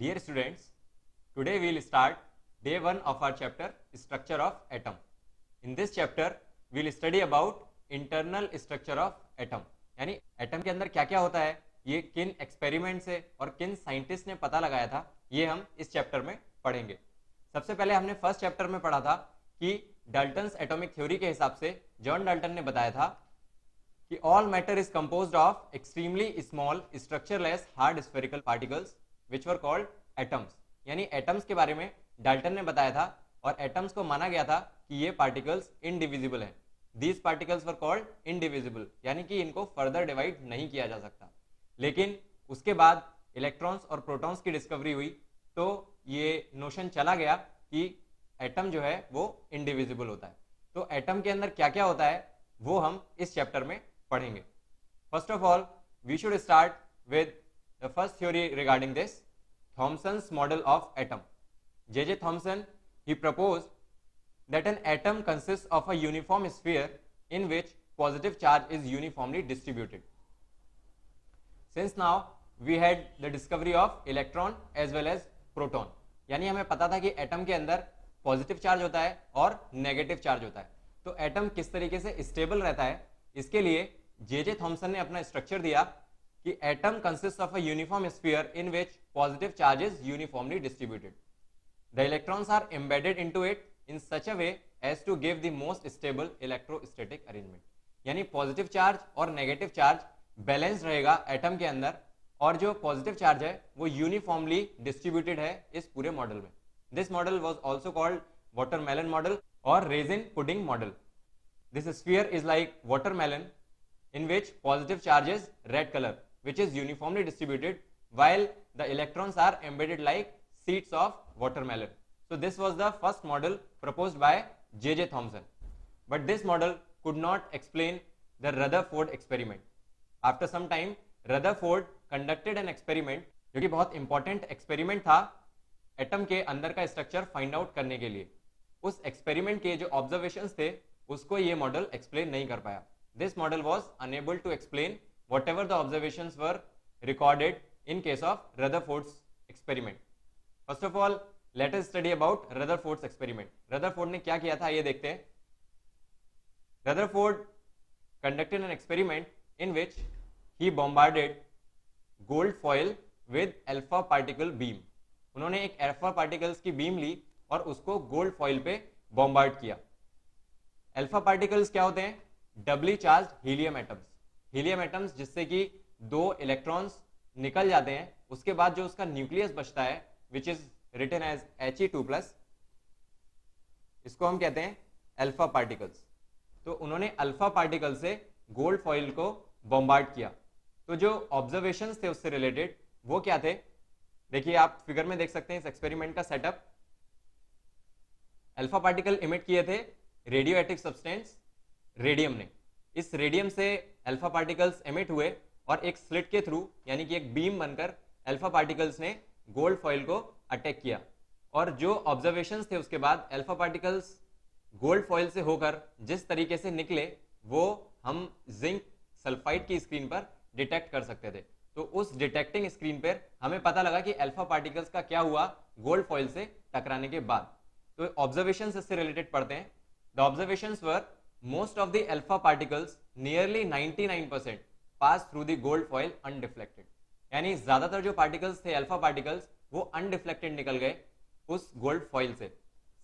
Dear students, today we will start day 1 of our chapter Structure of Atom. In this chapter, we will study about internal structure of atom. यानी atom के अंदर क्या क्या होता है, ये किन एक्सपेरिमेंट से और किन साइंटिस्ट ने पता लगाया था, ये हम इस चैप्टर में पढ़ेंगे. सबसे पहले हमने फर्स्ट चैप्टर में पढ़ा था कि डाल्टन्स एटॉमिक थ्योरी के हिसाब से जॉन डाल्टन ने बताया था कि all matter is composed of extremely small structureless hard spherical particles which were called atoms. यानी एटम्स के बारे में डाल्टन ने बताया था और एटम्स को माना गया था कि ये पार्टिकल्स इनडिविजिबल हैं. These particles were called indivisible, यानी कि इनको फर्दर डिवाइड नहीं किया जा सकता. लेकिन उसके बाद इलेक्ट्रॉन्स और प्रोटॉन्स की डिस्कवरी हुई तो ये नोशन चला गया कि एटम जो है वो इनडिविजिबल होता है. तो एटम के अंदर क्या क्या होता है वो हम इस चैप्टर में पढ़ेंगे. First of all we should start with the first theory regarding this, Thomson's model of atom. J.J. Thomson, he proposed that an atom consists of a uniform sphere in which positive charge is uniformly distributed. Since now we had the discovery of electron as well as proton, यानी हमें पता था कि atom के अंदर positive charge होता है और नेगेटिव चार्ज होता है. तो एटम किस तरीके से स्टेबल रहता है, इसके लिए J.J. थॉमसन ने अपना स्ट्रक्चर दिया कि atom consist of a uniform sphere in which positive charge is uniformly distributed. The electrons are embedded into it in such a way as to give the most stable electrostatic arrangement. यानी positive charge और negative charge balance रहेगा atom के अंदर और जो positive charge है वो uniformly distributed है इस पूरे मॉडल में. This model was also called watermelon model और raisin pudding model. This sphere is like watermelon in which positive charge is red color which is uniformly distributed while the electrons are embedded like seeds of watermelon. So this was the first model proposed by J.J. Thomson. But this model could not explain the Rutherford experiment. After some time Rutherford conducted an experiment जो कि बहुत important experiment था atom के अंदर का structure find out करने के लिए. उस एक्सपेरिमेंट के जो ऑब्जर्वेशंस थे उसको ये मॉडल एक्सप्लेन नहीं कर पाया. This model was unable to explain whatever the observations were recorded in case of Rutherford's experiment. First of all, let us study about Rutherford's experiment. Rutherford ने क्या किया था ये देखते हैं. Rutherford conducted an experiment in which he bombarded gold foil with alpha particle beam. उन्होंने एक alpha particles की बीम ली और उसको गोल्ड फॉइल पे बॉम्बार्ड किया. अल्फा पार्टिकल्स क्या होते हैं? Doubly charged helium atoms. Helium atoms जिससे कि दो इलेक्ट्रॉन्स निकल जाते हैं, उसके बाद जो उसका न्यूक्लियस बचता है which is written as He2+, इसको हम कहते हैं अल्फा पार्टिकल्स. तो उन्होंने अल्फा पार्टिकल से गोल्ड फॉइल को बॉम्बार्ड किया. तो जो ऑब्जर्वेशंस थे उससे रिलेटेड वो क्या थे, देखिए आप फिगर में देख सकते हैं इस एक्सपेरिमेंट का सेटअप. अल्फा पार्टिकल इमिट किए थे रेडियो एक्टिव सब्सटेंस रेडियम ने. इस रेडियम से अल्फा पार्टिकल्स एमिट हुए और एक स्लिट के थ्रू यानी कि एक बीम बनकर अल्फा पार्टिकल्स ने गोल्ड फॉइल को अटैक किया. और जो ऑब्जर्वेशंस थे उसके बाद अल्फा पार्टिकल्स गोल्ड फॉइल से होकर जिस तरीके से निकले वो हम जिंक सल्फाइड की स्क्रीन पर डिटेक्ट कर सकते थे. तो उस डिटेक्टिंग स्क्रीन पर हमें पता लगा कि अल्फा पार्टिकल्स का क्या हुआ गोल्ड फॉइल से टकराने के बाद. तो ऑब्जर्वेशंस इससे रिलेटेड पढ़ते हैं. The observations were most of the alpha particles nearly 99% pass through the gold foil undeflected. यानी ज्यादातर जो पार्टिकल्स थे अल्फा पार्टिकल्स वो अनडिफ्लेक्टेड निकल गए उस गोल्ड फॉइल से.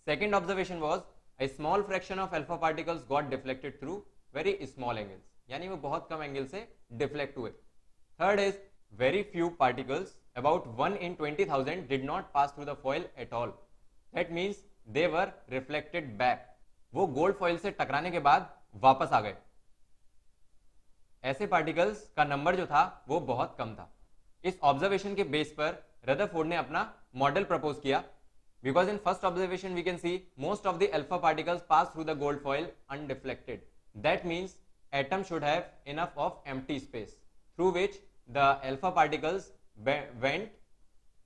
Second observation was a small fraction of alpha particles got deflected through very small angles, यानी वो बहुत कम एंगल से डिफ्लेक्ट हुए. Third is very few particles about 1 in 20,000 did not pass through the foil at all. That means they were reflected back. वो gold foil से टकराने के बाद वापस आ गए. ऐसे पार्टिकल्स का नंबर जो था वो बहुत कम था. इस ऑब्जर्वेशन के बेस पर रदरफोर्ड ने अपना मॉडल प्रपोज किया. Because in first observation we can see most of the alpha particles pass through the gold foil undeflected. That means atom should have enough of empty space through which the alpha particles went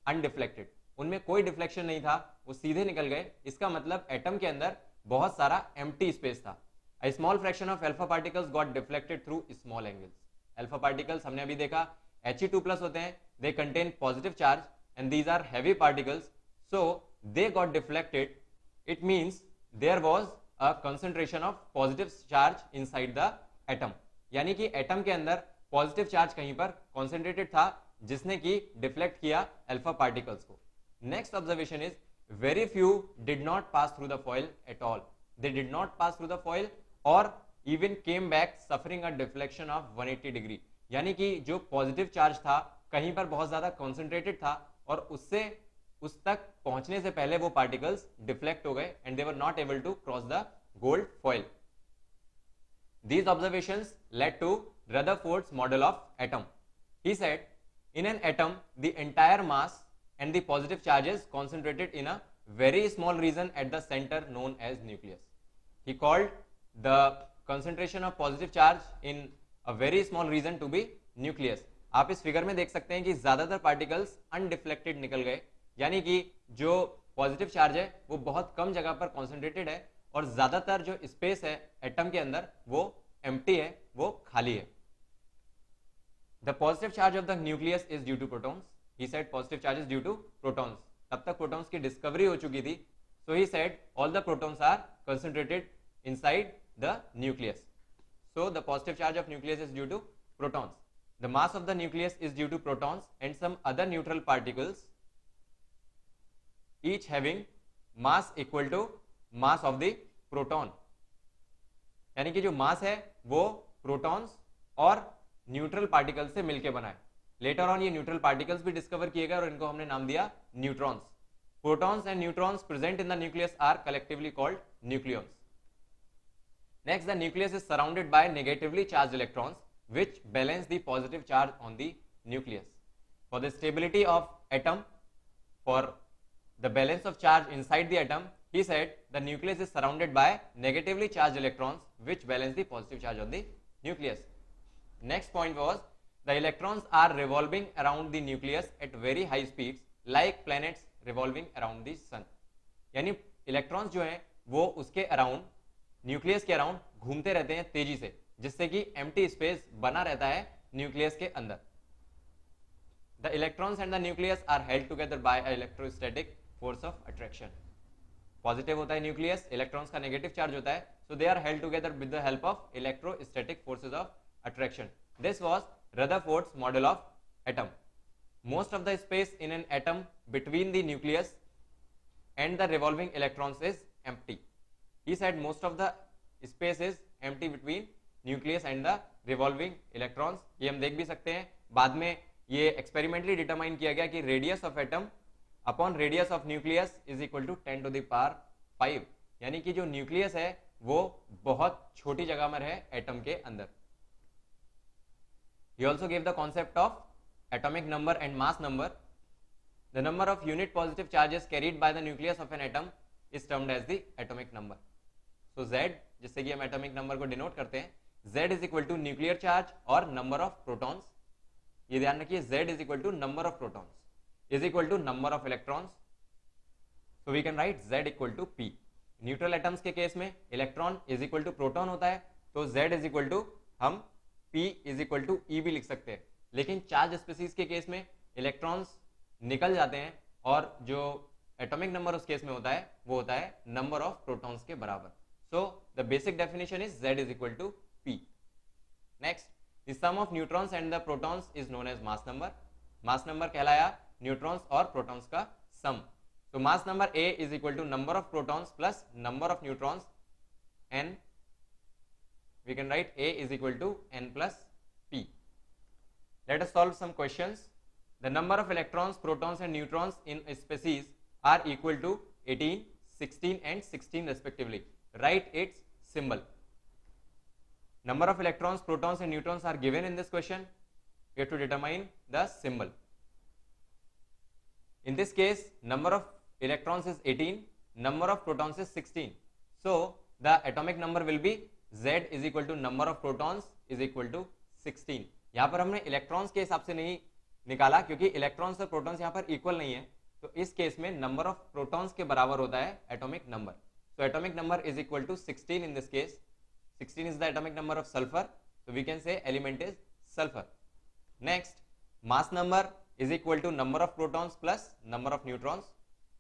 undeflected. उनमें कोई deflection नहीं था, वो सीधे निकल गए. इसका मतलब एटम के अंदर बहुत सारा एम्प्टी स्पेस था. A small fraction of alpha particles got deflected through small angles. Alpha particles हमने अभी देखा He2+ होते हैं, they contain positive charge and these are heavy particles, so they got deflected. It means there was a concentration of positive charge inside the atom. यानी कि atom के अंदर positive charge कहीं पर कॉन्सेंट्रेटेड था जिसने कि डिफ्लेक्ट किया अल्फा पार्टिकल्स को. Next observation is very few did not pass through the foil at all. They did not pass through the foil और even came back suffering a deflection of 180 degree. यानी कि जो positive charge था कहीं पर बहुत ज्यादा कॉन्सेंट्रेटेड था और उससे उस तक पहुंचने से पहले वो पार्टिकल्स डिफ्लेक्ट हो गए and they were not able to cross the gold foil. These observations led to Rutherford's model of atom. He said, in an atom, the entire mass and the positive charges concentrated in a very small region at the center known as nucleus. He called the concentration of positive charge in a very small region to be nucleus. आप इस figure में देख सकते हैं कि ज्यादातर particles undeflected निकल गए, यानी कि जो पॉजिटिव चार्ज है वो बहुत कम जगह पर कॉन्सेंट्रेटेड है और ज्यादातर जो स्पेस है एटम के अंदर वो एम्प्टी है, वो खाली है. The positive charge of the nucleus is due to protons. He said positive charge is due to protons. तब तक प्रोटॉन्स की डिस्कवरी हो चुकी थी, so he said all the protons are concentrated inside the nucleus. So the positive charge of nucleus is due to protons. The mass of the nucleus is due to protons and some other neutral particles each having mass equal to mass of the proton. यानी कि जो मास है वो protons और neutral particles से मिलकर बना है. लेटर ऑन ये न्यूट्रल पार्टिकल्स भी डिस्कवर किए गए और इनको हमने नाम दिया neutrons. Protons and neutrons present in the nucleus are collectively called nucleons. Next, the nucleus is surrounded by negatively charged electrons which balance the positive charge on the nucleus. For the stability of atom, for the balance of charge inside the atom, he said the nucleus is surrounded by negatively charged electrons which balance the positive charge on the nucleus. Next point was the electrons are revolving around the nucleus at very high speeds like planets revolving around the sun. यानी electrons जो हैं वो उसके around, nucleus के around घूमते रहते हैं तेजी से, जिससे कि एम्प्टी स्पेस बना रहता है न्यूक्लियस के अंदर. The electrons and the nucleus are held together by an electrostatic force of attraction. Positive होता है न्यूक्लियस, इलेक्ट्रॉन्स का नेगेटिव चार्ज होता है, so they are held together with the help of electrostatic forces of attraction. This was Rutherford's model of atom. Most of the space in an atom between the nucleus and the revolving electrons is empty. He said most of the space is empty between nucleus and the revolving electrons. ये हम देख भी सकते हैं. बाद में ये experimentally determine किया गया कि radius of atom upon radius of nucleus is equal to 10 to the power 5. यानी कि जो न्यूक्लियस है वो बहुत छोटी जगह में है एटम के अंदर. He also gave the concept of atomic number and mass number. The number of unit positive charges carried by the nucleus of an atom is termed as the atomic number. So Z, जिससे कि हम atomic number को denote करते हैं, Z is equal to nuclear charge और number of protons. ये ध्यान रखिए, Z is equal to number of protons is equal to number of electrons. So we can write Z equal to P. Neutral atoms के case में electron is equal to proton होता है, तो Z is equal to हम P is equal to E भी लिख सकते हैं. लेकिन चार्ज स्पीसीज के केस में इलेक्ट्रॉन्स निकल जाते हैं और जो एटॉमिक नंबर उस केस में होता है वो होता है नंबर ऑफ प्रोटॉन्स के बराबर. So the basic definition is Z is equal to P. Next, the sum of neutrons and the protons is known as mass number. Mass number कहलाया न्यूट्रॉन्स और प्रोटॉन्स का सम. So mass number A is equal to number of protons plus number of neutrons, n. We can write A is equal to n plus P. Let us solve some questions. The number of electrons, protons and neutrons in a species are equal to 18, 16 and 16 respectively. Write its symbol. Number of electrons, protons and neutrons are given in this question. You have to determine the symbol. In this case, number of electrons is 18, number of protons is 16. So the atomic number will be Z is equal to number of protons is equal to 16. यहाँ पर हमने electrons के हिसाब से नहीं निकाला क्योंकि electrons और प्रोटॉन्स यहाँ पर इक्वल नहीं है, तो इस केस में नंबर ऑफ प्रोटॉन्स के बराबर होता है atomic number. So atomic number is equal to 16 in this case. 16 is the atomic number of sulfur. So we can say element is sulfur. Next, mass number is equal to number of protons plus number of neutrons.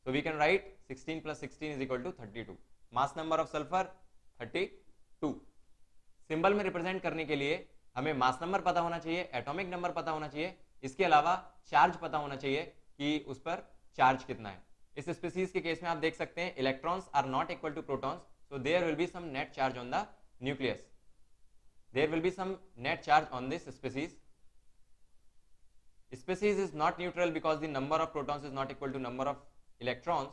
So we can write 16 plus 16 is equal to 32. Mass number of sulfur 32. Symbol में represent करने के लिए हमें mass number पता होना चाहिए, atomic number पता होना चाहिए, इसके अलावा चार्ज पता होना चाहिए कि उस पर चार्ज कितना है. इस स्पीसीज के केस में आप देख सकते हैं electrons are not equal to protons, so there will be some net charge on the nucleus. There will be some net charge on this species. Species is not neutral because the number of protons is not equal to number of electrons.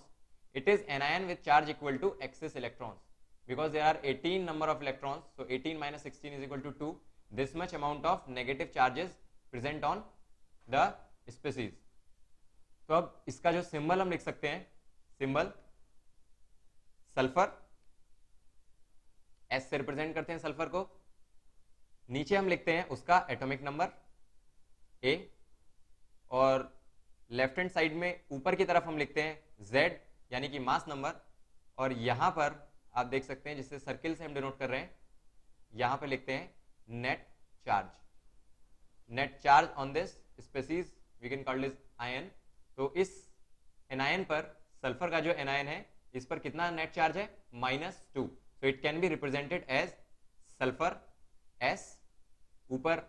It is anion with charge equal to excess electrons because there are 18 number of electrons. So 18 minus 16 is equal to 2. This much amount of negative charges present on the species. तो अब इसका जो symbol हम लिख सकते हैं, symbol sulphur, S से represent करते हैं सल्फर को. नीचे हम लिखते हैं उसका एटॉमिक नंबर ए, और लेफ्ट हैंड साइड में ऊपर की तरफ हम लिखते हैं Z यानी कि मास नंबर, और यहां पर आप देख सकते हैं जिससे सर्किल से हम डिनोट कर रहे हैं, यहां पर लिखते हैं net charge. Net charge on this species we can call this ion. तो इस एनायन पर, सल्फर का जो एनायन है, इस पर कितना नेट चार्ज है? -2. So it can be represented as sulphur S, ऊपर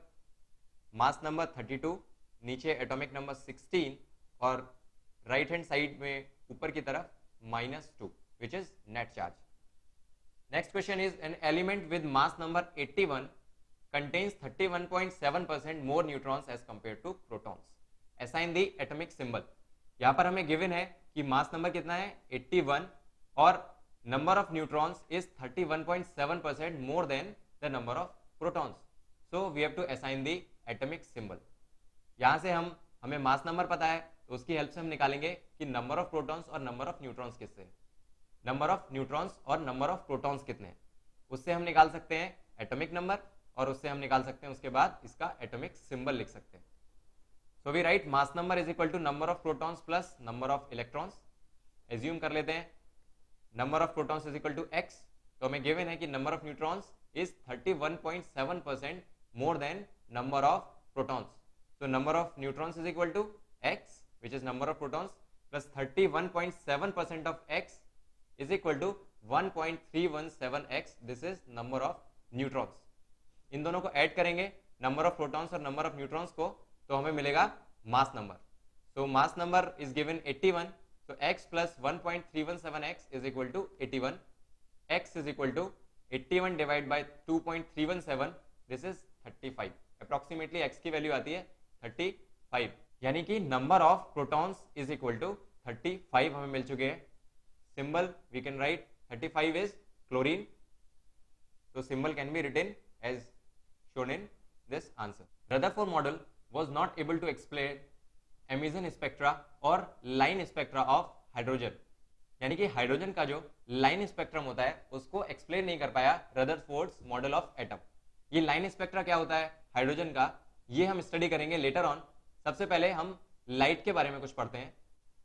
मास नंबर 32, नीचे एटॉमिक नंबर 16, और राइट हैंड साइड में ऊपर की तरफ -2 which is net charge. Next question is an element with mass number 81 contains 31.7% more neutrons as compare to protons. Assign the atomic symbol. यहां पर हमें गिवन है कि मास नंबर कितना है? 81, और number of neutrons is 31.7% more than the number of protons. So we have to assign the atomic symbol. यहां से हमें मास नंबर पता है, तो उसकी हेल्प से हम निकालेंगे कि नंबर ऑफ प्रोटॉन्स और नंबर ऑफ न्यूट्रॉन्स किससे, नंबर ऑफ न्यूट्रॉन्स और नंबर ऑफ प्रोटॉन्स कितने हैं, उससे हम निकाल सकते हैं एटॉमिक नंबर, और उससे हम निकाल सकते हैं उसके बाद इसका एटॉमिक सिंबल लिख सकते हैं. So we write mass number is equal to number of protons plus number of electrons. Assume कर लेते हैं number of protons is equal to x, तो हमें गिवन है कि number of neutrons is 31.7% more than number of protons. So number of neutrons is equal to x, which is number of protons, plus 31.7% of x is equal to 1.317x. This is number of neutrons. इन दोनों को add करेंगे, number of protons और number of neutrons को, तो हमें मिलेगा mass number. So mass number is given 81. So x plus 1.317x is equal to 81. x is equal to 81 divided by 2.317. This is 35. Approximately x की value आती है 35, यानी कि number of protons is equal to 35 हमें मिल चुके हैं. Symbol we can write 35 is chlorine. तो symbol can be written as shown in this answer. Rutherford model was not able to explain emission spectra और लाइन स्पेक्ट्रा ऑफ हाइड्रोजन, यानी कि hydrogen का जो लाइन स्पेक्ट्रम होता है उसको explain नहीं कर पाया रदरफोर्ड्स मॉडल ऑफ एटम. ये लाइन स्पेक्ट्रा क्या होता है हाइड्रोजन का, ये हम स्टडी करेंगे लेटर ऑन. सबसे पहले हम लाइट के बारे में कुछ पढ़ते हैं.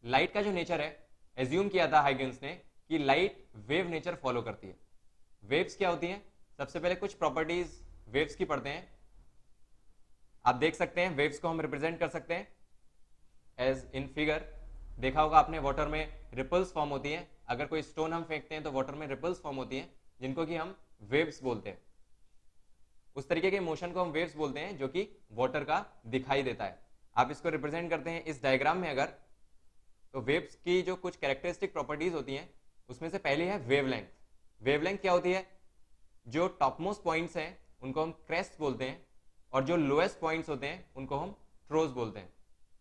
लाइट का जो नेचर है, एज्यूम किया था हाइगन्स ने कि लाइट वेव नेचर फॉलो करती है. वेव्स क्या होती हैं? सबसे पहले कुछ प्रॉपर्टीज वेव्स की पढ़ते हैं. आप देख सकते हैं वेव्स को हम रिप्रेजेंट कर सकते हैं एज इन फिगर. देखा होगा आपने वाटर में रिपल्स फॉर्म होती हैं. अगर कोई स्टोन हम फेंकते हैं तो वाटर में रिपल्स फॉर्म होती हैं, जिनको कि हम वेव्स बोलते हैं. उस तरीके के मोशन को हम वेव्स बोलते हैं जो कि वाटर का दिखाई देता है. आप इसको रिप्रेजेंट करते हैं इस डायग्राम में अगर, तो वेव्स की जो कुछ कैरेक्टरिस्टिक प्रॉपर्टीज होती हैं उसमें से पहली है वेवलेंथ. वेवलेंथ क्या होती है? जो टॉपमोस्ट पॉइंट्स हैं उनको हम क्रेस्ट बोलते हैं, और जो लोएस्ट पॉइंट्स होते हैं उनको हम ट्रोज बोलते हैं.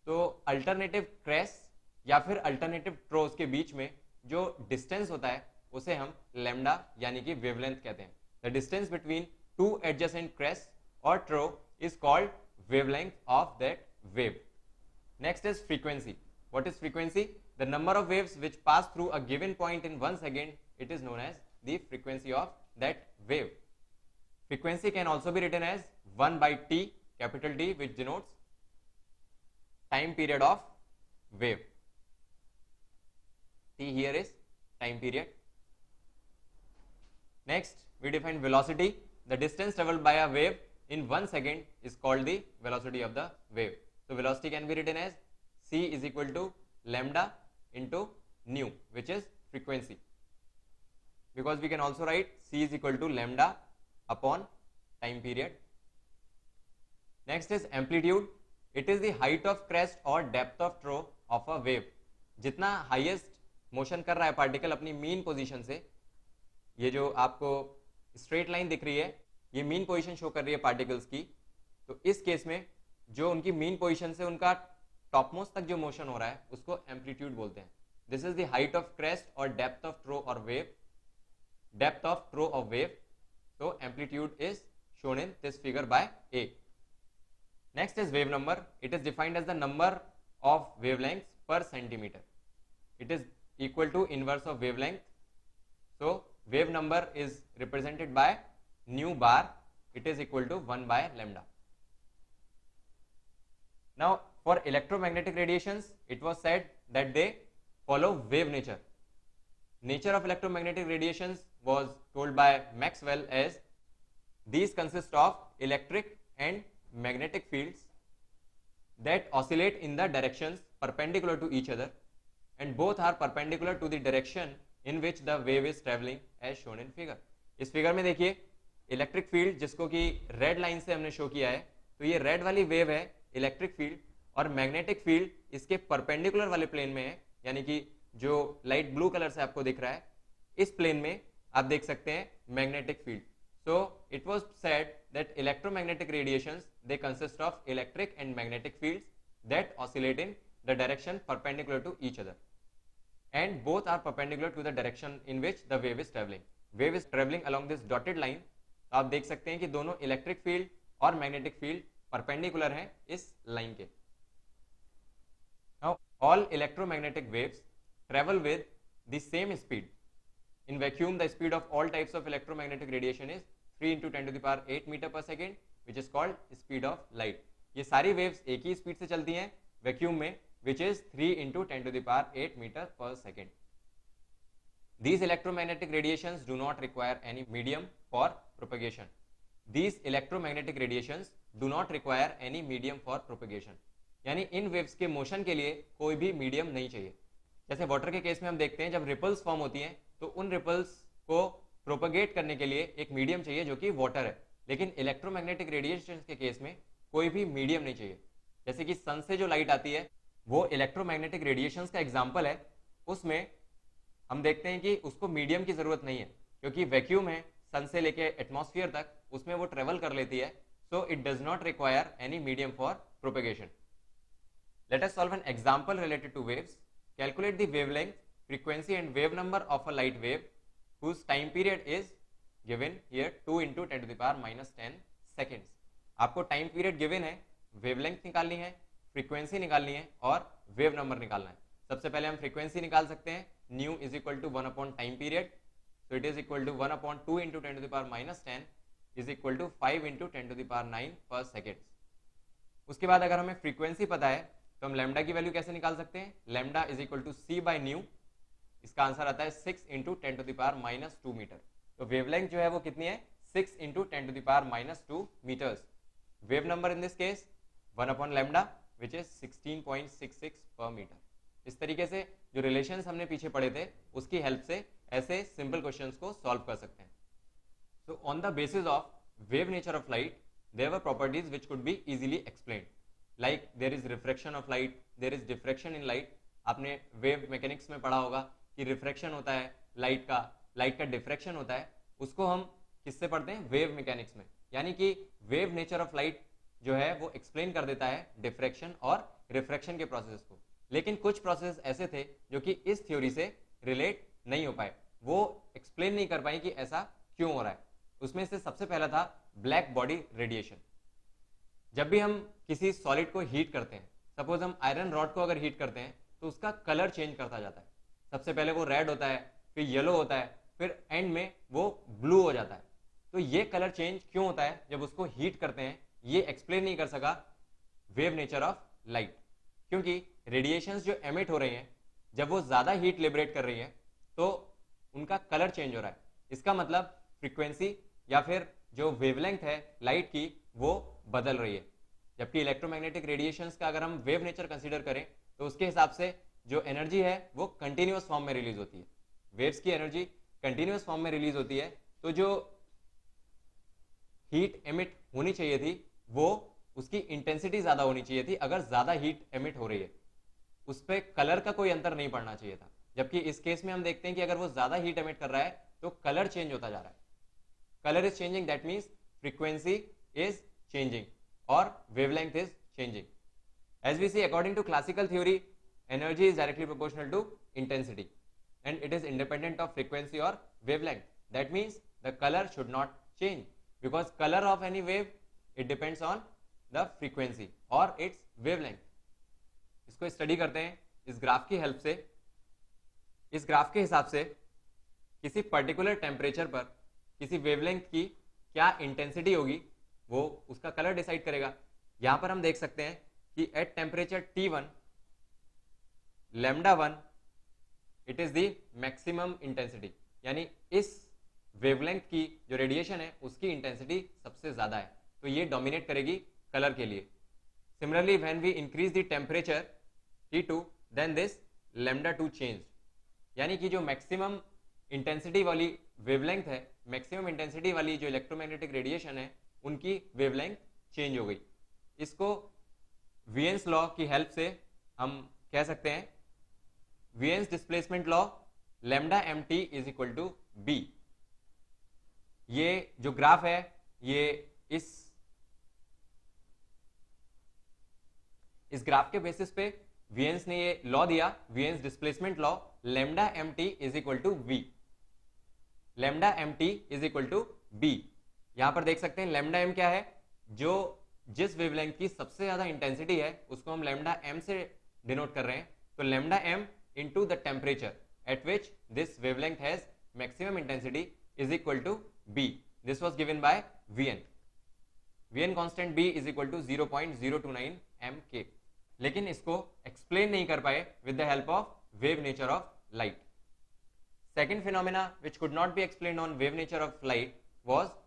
तो अल्टरनेटिव क्रेस्ट या फिर अल्टरनेटिव ट्रोज के बीच में जो डिस्टेंस होता है उसे हम लैम्डा यानी कि वेवलेंथ कहते हैं. The distance between two adjacent crest or trough is called wavelength of that wave. Next is frequency. What is frequency? The number of waves which pass through a given point in 1 second, it is known as the frequency of that wave. Frequency can also be written as 1 by t, capital T, which denotes time period of wave. T here is time period. Next, we define velocity. The distance traveled by a wave in 1 second is called the velocity of the wave. So velocity can be written as c is equal to lambda into nu, which is frequency, because we can also write c is equal to lambda upon time period. Next is amplitude. It is the height of crest or depth of throw of a wave. जितना highest motion कर रहा है particle अपनी mean position से, ये जो आपको straight line दिख रही है ये मीन पोजीशन शो कर रही है पार्टिकल्स की, तो इस केस में जो उनकी मीन पोजीशन से उनका टॉपमोस्ट तक जो मोशन हो रहा है उसको एम्पलीट्यूड बोलते हैं. This is the height of crest और डेप्थ ऑफ थ्रो और wave, depth of trough of wave. So amplitude is shown in this figure by A. Next is wave number. It is defined as the number of wavelengths per centimeter. It is equal to inverse of wavelength. So wave number is represented by nu bar. It is equal to 1 by lambda. Now for electromagnetic radiations, it was said that they follow wave nature. Nature of electromagnetic radiations was told by Maxwell as these consist of electric and magnetic fields that oscillate in the directions perpendicular to each other, and both are perpendicular to the direction in which the wave is traveling as shown in figure. इस figure में देखिए electric field जिसको कि red line से हमने show किया है, तो ये रेड वाली वेव है इलेक्ट्रिक फील्ड, और मैग्नेटिक फील्ड इसके परपेंडिकुलर वाले प्लेन में है, यानी कि जो लाइट ब्लू कलर से आपको दिख रहा है इस प्लेन में आप देख सकते हैं magnetic field. So it was said that electromagnetic radiations they consist of electric and magnetic fields that oscillate in the direction perpendicular to each other, and both are perpendicular to the direction in which the wave is travelling. Wave is travelling along this dotted line. तो आप देख सकते हैं कि दोनों electric field और magnetic field perpendicular हैं इस लाइन के. Now all electromagnetic waves travel with the same speed. In vacuum, the speed of all types of electromagnetic radiation is 3 into 10 to the power 8 meter per second, which is called speed of light. ये सारी waves एक ही speed से चलती हैं vacuum में, which is 3 into 10 to the power 8 meter per second. These electromagnetic radiations do not require any medium for propagation. These electromagnetic radiations do not require any medium for propagation. यानी इन waves के motion के लिए कोई भी medium नहीं चाहिए. जैसे water के केस में हम देखते हैं जब रिपल्स फॉर्म होती हैं तो उन रिपल्स को प्रोपगेट करने के लिए एक मीडियम चाहिए जो कि वाटर है, लेकिन इलेक्ट्रोमैग्नेटिक रेडिएशन के केस में कोई भी मीडियम नहीं चाहिए. जैसे कि सन से जो लाइट आती है वो इलेक्ट्रोमैग्नेटिक रेडिएशन का एग्जाम्पल है, उसमें हम देखते हैं कि उसको मीडियम की जरूरत नहीं है क्योंकि वैक्यूम है, सन से लेके एटमॉस्फेयर तक उसमें वो ट्रेवल कर लेती है. So it does not require any medium for propagation. Let us solve an example related two waves. Calculate the wavelength, frequency and wave number of a light wave whose time period is given here 2 into 10 to the power minus 10 seconds. आपको time period given है, wavelength निकालनी है, frequency निकालनी है और wave number निकालना है. सबसे पहले हम फ्रीक्वेंसी निकाल सकते हैं. Nu is equal to 1 upon time period, so it is equal to 1 upon 2 into 10 to the power minus 10 is equal to 5 into 10 to the power 9 per second. उसके बाद अगर हमें फ्रीक्वेंसी पता है तो हम लैम्डा की वैल्यू कैसे निकाल सकते हैं. Lambda is equal to C by nu. इसका आंसर आता है 6 into 10 to the power minus 2 metre. तो वेवलेंथ जो है वो कितनी है 6 into 10 to the power minus 2 metres. Wave number in this case 1 upon lambda which is 16.66 per metre. इस तरीके से जो रिलेशंस हमने पीछे पढ़े थे उसकी हेल्प से ऐसे सिंपल क्वेश्चंस को सॉल्व कर सकते हैं. So on the basis of wave nature of light there were properties which could be easily explained. Like there is refraction of light, there is diffraction in light. आपने wave mechanics में पढ़ा होगा कि refraction होता है light का diffraction होता है. उसको हम किससे पढ़ते हैं, वेव मैकेनिक्स में. यानी कि वेव नेचर ऑफ लाइट जो है वो एक्सप्लेन कर देता है डिफ्रैक्शन और रिफ्रैक्शन के प्रोसेस को. लेकिन कुछ प्रोसेस ऐसे थे जो कि इस थ्योरी से रिलेट नहीं हो पाए, वो एक्सप्लेन नहीं कर पाए कि ऐसा क्यों हो रहा है. उसमें से सबसे पहला था ब्लैक बॉडी रेडिएशन. जब भी हम किसी सॉलिड को हीट करते हैं, सपोज हम आयरन रॉड को अगर हीट करते हैं तो उसका कलर चेंज करता जाता है. सबसे पहले वो रेड होता है, फिर येलो होता है, फिर एंड में वो ब्लू हो जाता है. तो ये कलर चेंज क्यों होता है जब उसको हीट करते हैं, ये एक्सप्लेन नहीं कर सका वेव नेचर ऑफ लाइट. क्योंकि रेडिएशंस जो एमिट हो रही हैं जब वो ज्यादा हीट लिबरेट कर रही है तो उनका कलर चेंज हो रहा है. इसका मतलब फ्रीक्वेंसी या फिर जो वेवलेंथ है लाइट की वो बदल रही है. जबकि इलेक्ट्रोमैग्नेटिक रेडिएशंस का अगर हम वेव नेचर कंसीडर करें तो उसके हिसाब से जो एनर्जी है वो कंटिन्यूअस फॉर्म में रिलीज होती है। वेव्स की एनर्जी कंटिन्यूअस फॉर्म में रिलीज होती है, तो जो हीट एमिट होनी चाहिए थी वो उसकी इंटेंसिटी ज्यादा होनी चाहिए थी। अगर ज्यादा हीट एमिट हो रही है उस पर कलर का कोई अंतर नहीं पड़ना चाहिए था, जबकि इस केस में हम देखते हैं कि अगर वो ज्यादा हीट एमिट कर रहा है तो कलर चेंज होता जा रहा है। Colour is changing, that means frequency is changing और wavelength is changing. As we see according to classical theory, energy is directly proportional to intensity and it is independent of frequency or wavelength. That means the color should not change because color of any wave it depends on the frequency or its wavelength. इसको study करते हैं इस graph की help से। इस graph के हिसाब से किसी पर्टिकुलर टेम्परेचर पर किसी वेवलेंथ की क्या इंटेंसिटी होगी वो उसका कलर डिसाइड करेगा। यहां पर हम देख सकते हैं कि at temperature T1 lambda 1 it is the maximum intensity, यानी इस वेवलेंथ की जो रेडिएशन है उसकी इंटेंसिटी सबसे ज्यादा है, तो ये डोमिनेट करेगी कलर के लिए। Similarly when we increase the temperature T2 then this lambda 2 change, यानी कि जो मैक्सिमम इंटेंसिटी वाली वेवलेंथ है, मैक्सिमम इंटेंसिटी वाली जो इलेक्ट्रोमैग्नेटिक रेडिएशन है उनकी वेवलेंथ चेंज हो गई। इसको वीएन्स लॉ की हेल्प से हम कह सकते हैं Wien's displacement law lambda m t is equal to b. ये जो ग्राफ है ये इस ग्राफ के बेसिस पे वीएन्स ने ये लॉ दिया, Wien's displacement law lambda m t is equal to v. Lambda m t is equal to b. यहां पर देख सकते हैं लैम्डा एम क्या है, जो जिस वेवलेंथ की सबसे ज्यादा इंटेंसिटी है उसको हम लैम्डा एम से डिनोट कर रहे हैं। तो lambda m into the temperature at which this wavelength has maximum intensity is equal to B. This was given by Vn. Vn constant B is equal to 0.029 mK. लेकिन इसको explain नहीं कर पाए with the help of wave nature of light. Second phenomena which could not be explained on wave nature of light was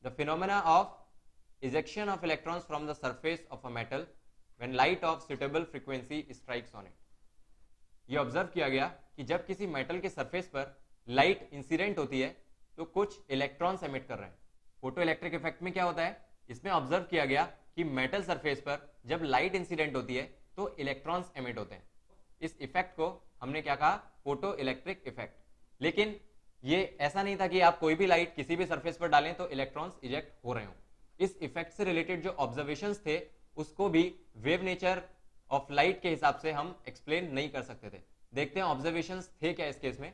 the phenomena of ejection of electrons from the surface of a metal when light of suitable frequency strikes on it. ये observe किया गया कि जब किसी metal के surface पर light incident होती है तो कुछ इलेक्ट्रॉन्स एमिट कर रहे हैं। फोटो इलेक्ट्रिक इफेक्ट में क्या होता है, इसमें ऑब्जर्व किया गया कि मेटल सरफेस पर जब लाइट इंसिडेंट होती है तो इलेक्ट्रॉन्स एमिट होते हैं। इस इफेक्ट को हमने क्या कहा, फोटो इलेक्ट्रिक इफेक्ट। लेकिन ये ऐसा नहीं था कि आप कोई भी लाइट किसी भी सरफेस पर डालें तो इलेक्ट्रॉन्स इजेक्ट हो रहे हो। इस इफेक्ट से रिलेटेड जो ऑब्जर्वेशंस थे उसको भी वेव नेचर ऑफ लाइट के हिसाब से हम एक्सप्लेन नहीं कर सकते थे। देखते हैं ऑब्जर्वेशंस थे क्या इस केस में।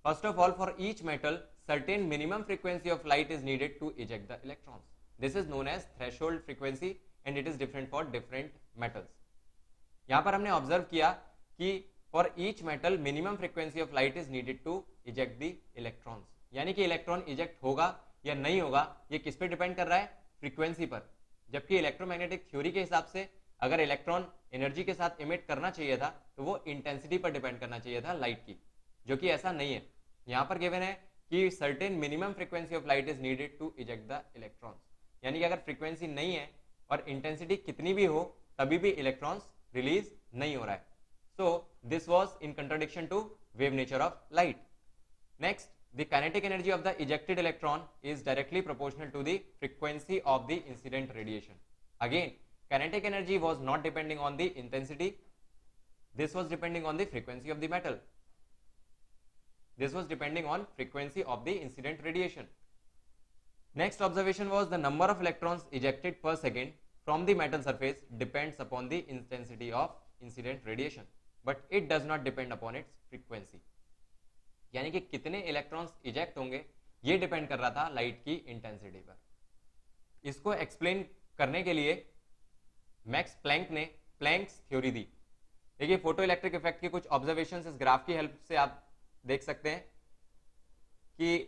First of all, for each metal certain minimum frequency of light is needed to eject the electrons. This is known as threshold frequency and it is different for different metals. यहां पर हमने observe किया कि for each metal minimum frequency of light is needed to eject the electrons, यानी कि electron eject होगा या नहीं होगा ये किस पे डिपेंड कर रहा है, फ्रीक्वेंसी पर। जबकि इलेक्ट्रोमैग्नेटिक थ्योरी के हिसाब से अगर इलेक्ट्रॉन एनर्जी के साथ इमिट करना चाहिए था तो वो इंटेंसिटी पर डिपेंड करना चाहिए था लाइट की, जो कि ऐसा नहीं है। यहां पर गिवन है कि certain minimum frequency of light is needed to eject the electrons, यानी कि अगर फ्रीक्वेंसी नहीं है और इंटेंसिटी कितनी भी हो तभी भी इलेक्ट्रॉन्स रिलीज नहीं हो रहा है। So this was in contradiction to wave nature of light. Next, the kinetic energy of the ejected electron is directly proportional to the frequency of the incident radiation. Again, kinetic energy was not depending on the intensity, this was depending on the frequency of the metal. This was depending on frequency of the incident radiation. Next observation was the number of electrons ejected per second from the metal surface depends upon the intensity of incident radiation, but it does not depend upon its frequency. यानी कि कितने electrons eject होंगे ये depend कर रहा था light की intensity पर। इसको एक्सप्लेन करने के लिए मैक्स प्लैंक ने प्लैंक्स थ्योरी दी। देखिए, फोटो इलेक्ट्रिक इफेक्ट के कुछ ऑब्जर्वेशंस इस ग्राफ की हेल्प से आप देख सकते हैं कि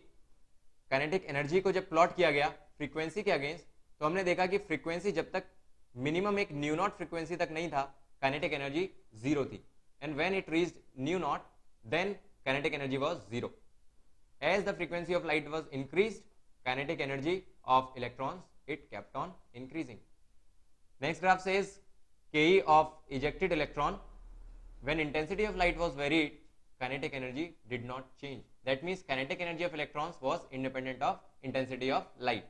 काइनेटिक एनर्जी को जब प्लॉट किया गया फ्रीक्वेंसी के अगेंस्ट, तो हमने देखा कि फ्रीक्वेंसी जब तक मिनिमम एक न्यू नॉट फ्रीक्वेंसी तक नहीं था काइनेटिक एनर्जी जीरो थी, and when it reached nu naught then kinetic energy was zero. As the frequency of light was increased, kinetic energy of electrons it kept on increasing. Next graph says Ke of ejected electron. When intensity of light was varied, kinetic energy did not change. That means kinetic energy of electrons was independent of intensity of light.